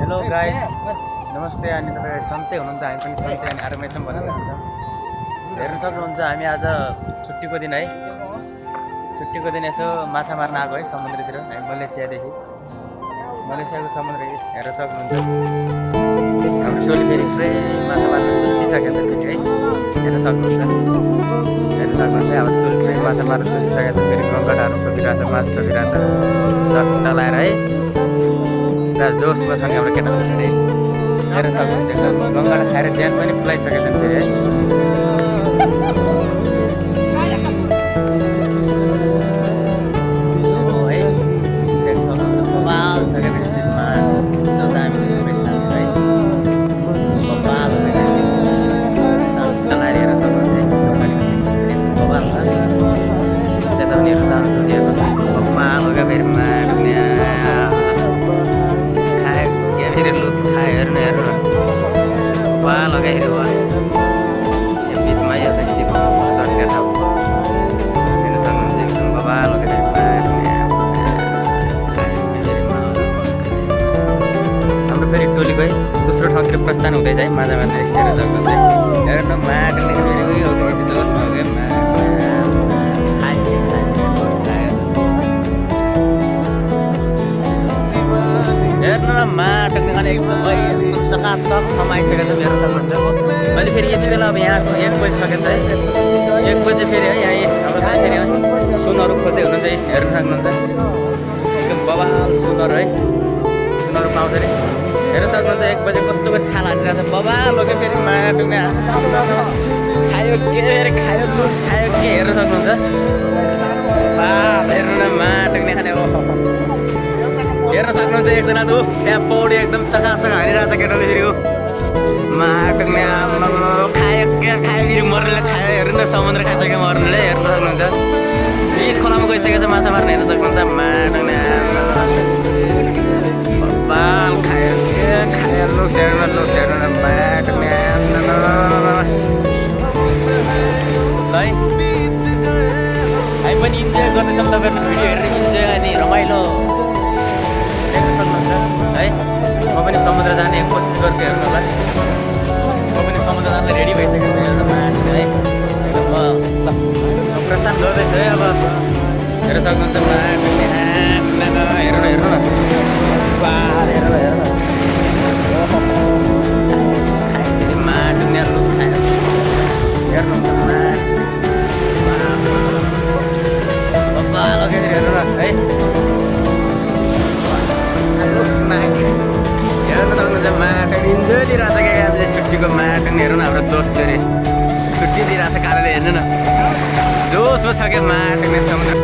Hello guys, नमस्ते। अनि तपाईँ सन्चै हुनुहुन्छ? हामी पनि सन्चै अनि आरामै छौँ भनेर हेर्न सक्नुहुन्छ। हामी आज छुट्टीको दिन है, छुट्टीको दिन यसो माछा मार्न आएको है समुद्रतिर। हामी मलेसियाको समुद्र हेर्न सक्नुहुन्छ। हाम्रो टोली फेरि पुरै माछा मार्न चुसिसकेको छ फेरि है, हेर्न सक्नुहुन्छ। अब टोली पुरै माछा मार्न चुसिसकेको छ। फेरि गङ्गटाहरू सोकिरहेछ, माछा सोकिरहेछ जट्टा लाएर है। पुरा जोसमा छन् हाम्रो केटाहरू फेरि हेर्न सक्नुहुन्छ। गङ्गटा खाएर ज्यान पनि फुलाइसकेका छन् फेरि है। टोलीको है दोस्रो ठाउँतिर प्रस्थान हुँदैछ है। माछा मार्दै हेर्न सक्नुहुन्छ। हेर्न माटो फेरि उयो हो कि जोसमा हो क्या हेर्नु न माटो खाने एकदमै चकाचक कमाइसकेको छ हेर्न सक्नुहुन्छ। मैले फेरि यति बेला अब यहाँको 1 बजिसकेको छ है। 1 बजे फेरि है यहाँ हाम्रो चाहिँ फेरि सुनहरू खोज्दै हुनुहुन्छ है, हेर्न सक्नुहुन्छ। एकदम बबाल सुनहरू है, सुनहरू पाउँछ नि हेर्न सक्नुहुन्छ। 1 बजे कस्तोको छाल हानिरहेको छ, बबाल हो क्या फेरि माटो खायो के अरे खायो लुक्स खायो के हेर्न सक्नुहुन्छ। हेर्नु न माटो खाने हेर्न सक्नुहुन्छ। एकजना त त्यहाँ पौडी एकदम चकाचक हानिरहेको छ केटाले फेरि हो माटो खायो के खायो फेरि मर्नेले खायो। हेर्नु न समुद्र खाइसक्यो मर्नेले हेर्न सक्नुहुन्छ। बिच खोलामा गइसकेको छ माछा मार्न हेर्न सक्नुहुन्छ। माटो बाल खायो के खायो लुक्स हेर्नु न माटो है। हामी पनि इन्जोय गर्दैछौँ, तपाईँहरूको भिडियो हेरेर इन्जोय अनि रमाइलो देख्न सक्नुहुन्छ है। म पनि समुद्र जाने कोसिस गर्छु हेर्नुलाई। म पनि समुद्र जाँदा रेडी भइसकेको छु हेर्नु माटो है। एकदम ल प्रस्थान गर्दैछु है। अब हेर्न सक्नुहुन्छ माटो हेर्नु न माटो लुक्स खायो हेर्नु हेर्नु न है। लुक्स हेर्न सक्नुहुन्छ माटो इन्जोय दिइरहेको छ क्या आजले छुट्टीको माटो हेर्नु न। हाम्रो दोस्त फेरि छुट्टी दिइरहेको छ कारणले हेर्नु न जोसमा छ क्या माटो समुद्र।